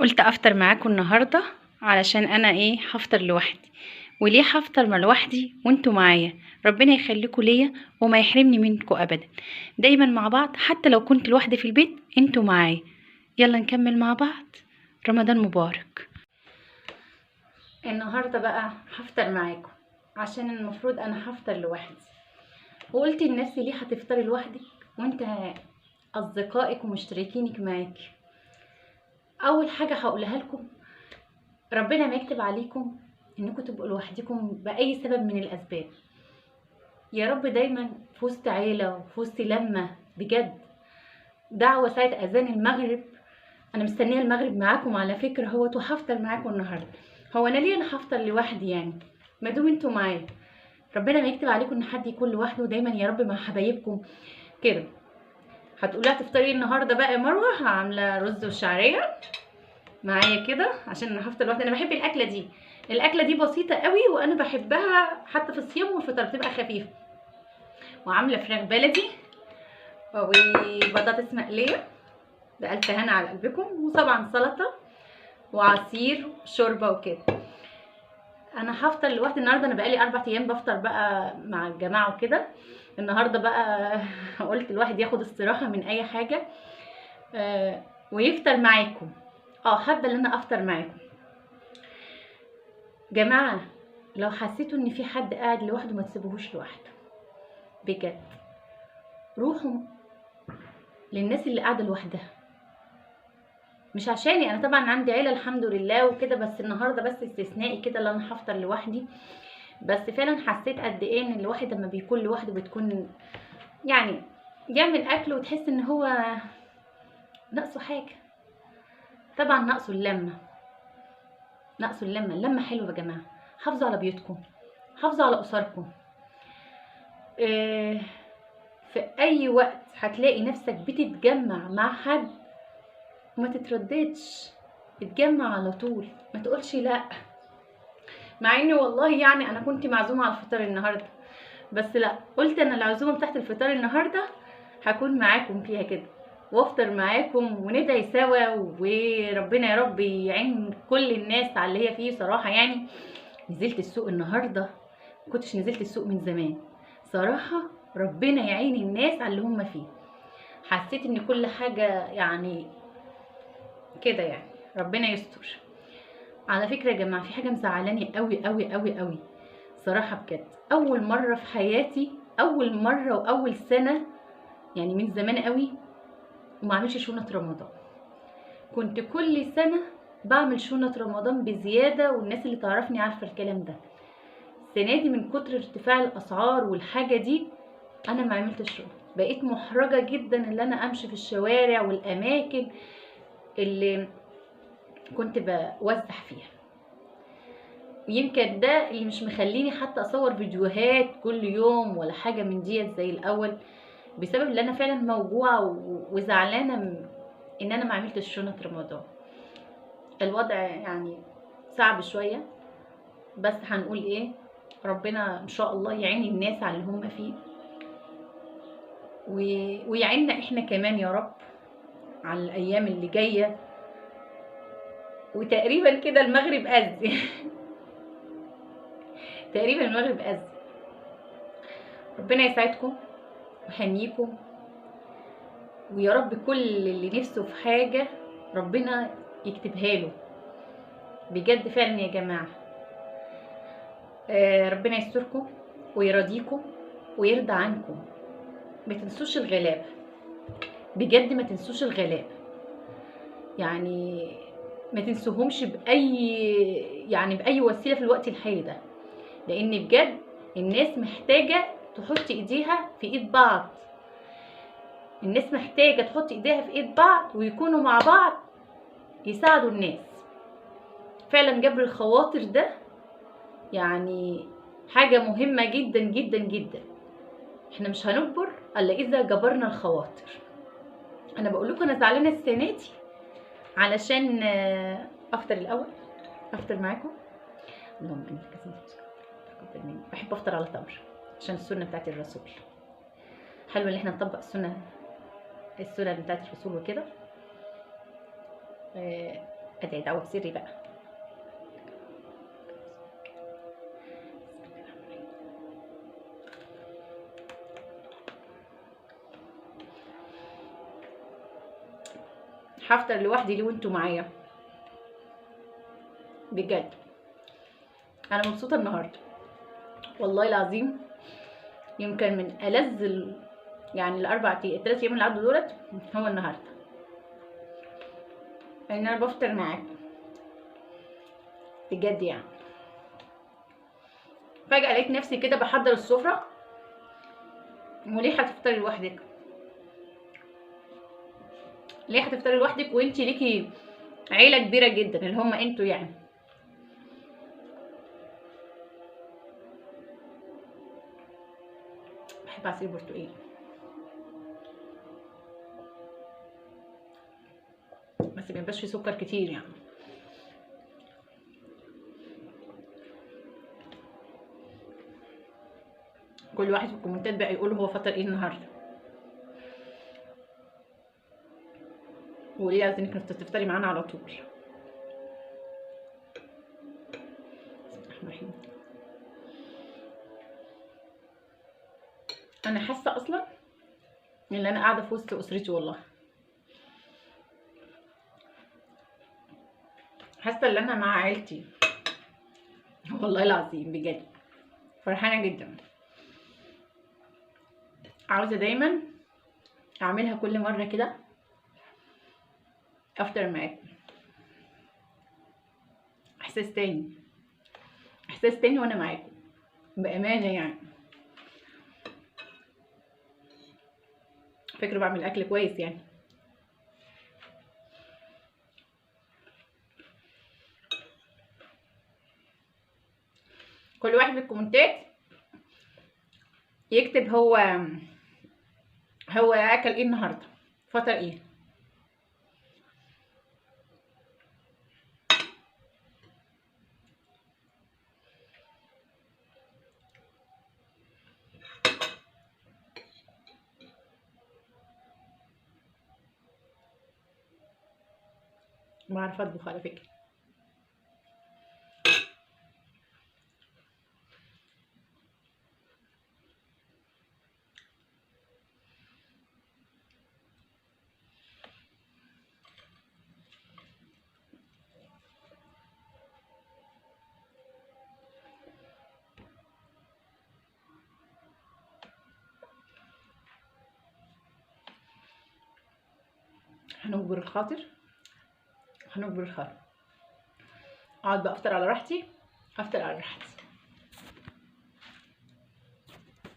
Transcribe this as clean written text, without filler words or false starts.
قلت افطر معاكم النهارده علشان انا هفطر لوحدي. وليه هفطر مع لوحدي وانتوا معايا؟ ربنا يخليكم ليا وما يحرمني منكم ابدا. دايما مع بعض، حتى لو كنت لوحدي في البيت انتوا معايا. يلا نكمل مع بعض. رمضان مبارك. النهارده بقى هفطر معاكم عشان المفروض انا هفطر لوحدي. وقلت لنفسي ليه هتفطري لوحدك وانت اصدقائك ومشتركينك معاكي؟ اول حاجه هقولها لكم، ربنا ما يكتب عليكم انكم تبقوا لوحدكم باي سبب من الاسباب. يا رب دايما في وسط عيله وفي وسط لمه بجد. دعوه ساعه اذان المغرب، انا مستنيه المغرب معاكم على فكره، وهفطر معاكم النهارده. هو انا ليه انا هفطر لوحدي يعني؟ ما دام انتوا معايا. ربنا ما يكتب عليكم ان حد يكون لوحده، دايما يا رب مع حبايبكم كده. هتقولي هتفطري النهارده بقى يا مروه؟ عامله رز وشعريه معايا كده عشان انا هفطر لوحدي. انا بحب الاكله دي. الاكله دي بسيطه قوي وانا بحبها حتى في الصيام والفطار بتبقى خفيفه. وعامله فراخ بلدي وبطاطس مقليه بألف هنا على قلبكم، وطبعا سلطه وعصير وشوربه وكده. انا هفطر لوحدي النهارده. انا بقالي 4 ايام بفطر بقى مع الجماعه وكده. النهارده بقى قلت الواحد ياخد استراحه من اي حاجه ويفطر معاكم. حابه ان انا افطر معاكم جماعه. لو حسيتوا ان في حد قاعد لوحده ما تسيبوهوش لوحده بجد. روحوا للناس اللي قاعده لوحدها. مش عشاني انا طبعا، عندي عيله الحمد لله وكده، بس النهارده بس استثنائي كده اللي انا هفطر لوحدي. بس فعلا حسيت قد ايه ان الواحد لما بيكون لوحده بتكون يعني يعمل اكل وتحس ان هو ناقصه حاجه. طبعا ناقصه اللمه. ناقصه اللمه حلوه يا جماعه. حافظوا على بيوتكم، حافظوا على اسركم. في اي وقت هتلاقي نفسك بتتجمع مع حد ما تترددش، اتجمع على طول، ما تقولش لا. مع اني والله يعني انا كنت معزومه على الفطار النهارده، بس لا، قلت انا العزومه بتاعت الفطار النهارده هكون معاكم فيها كده وافطر معاكم وندعي سوا، وربنا يا رب يعين كل الناس على اللي هي فيه صراحه يعني. نزلت السوق النهارده، كنتش نزلت السوق من زمان صراحه. ربنا يعين الناس على اللي هم فيه. حسيت ان كل حاجه يعني كده يعني ربنا يستر. على فكره يا جماعه، في حاجه مزعلاني قوي قوي قوي قوي صراحه بجد. اول مره في حياتي، اول مره واول سنه يعني من زمان قوي وما اعملش شنط رمضان. كنت كل سنه بعمل شنط رمضان بزياده، والناس اللي تعرفني عارفه الكلام ده. السنه دي من كتر ارتفاع الاسعار والحاجه دي انا ما عملتش شنط. بقيت محرجه جدا ان انا امشي في الشوارع والاماكن اللي كنت بوزع فيها. ويمكن ده اللي مش مخليني حتى اصور فيديوهات كل يوم ولا حاجه من ديت زي الاول، بسبب ان انا فعلا موجوعه وزعلانه ان انا ما عملتش شنط رمضان. الوضع يعني صعب شويه، بس هنقول ايه، ربنا ان شاء الله يعين الناس على اللي هم فيه ويعيننا احنا كمان يا رب على الايام اللي جايه. وتقريبا كده المغرب اذن تقريبا المغرب اذن. ربنا يسعدكم ويحميكم، ويا رب كل اللي نفسه في حاجه ربنا يكتبها له بجد فعلا يا جماعه. ربنا يستركم ويرضيكم ويرضى عنكم. ما تنسوش الغلابه بجد، ما تنسوش الغلابه يعني. ما تنسوهمش باي وسيله في الوقت الحالي ده، لان بجد الناس محتاجه تحط ايديها في ايد بعض. الناس محتاجه تحط ايديها في ايد بعض ويكونوا مع بعض يساعدوا الناس. فعلا جبر الخواطر ده يعني حاجه مهمه جدا جدا جدا. احنا مش هنكبر الا اذا جبرنا الخواطر. انا بقول لكم انا زعلانه السنه دي علشان افطر الاول، افطر معاكم. اللهم انك تقبل مني. بحب افطر على تمر عشان السنه بتاعت الرسول. حلو ان احنا نطبق السنه بتاعت الرسول وكده. ادعي دعوه بسري بقى. هفطر لوحدي ليه وانتوا معايا؟ بجد انا مبسوطه النهارده والله العظيم. يمكن من ألذ يعني الثلاث ايام اللي عدوا دولت هو النهارده، ان انا بفطر معاكم بجد يعني. فجأة لقيت نفسي كده بحضر السفرة، وليه هتفطري لوحدك؟ ليه هتفطري لوحدك وانتي ليكي عيلة كبيرة جدا اللي هم انتوا يعني؟ بحب عصير برتقال بس ميبقاش فيه سكر كتير يعني. كل واحد في الكومنتات بقى يقول هو فطر ايه النهارده، وليه عايزينك انك تفطري معانا على طول. انا حاسه اصلا ان انا قاعده في وسط اسرتي والله. حاسه ان انا مع عيلتي والله العظيم بجد. فرحانه جدا، عاوزه دايما اعملها كل مره كده، افطر معاكم. احساس تاني، احساس تاني وانا معاكم بامانه يعني. فكرة بعمل اكل كويس يعني. كل واحد في الكومنتات يكتب هو اكل ايه النهارده، فطر ايه. بعرف اطبخ على فكره. هنجبر الخاطر، هنجبر الخاطر. اقعد بقى افطر على راحتي، افطر على راحتي.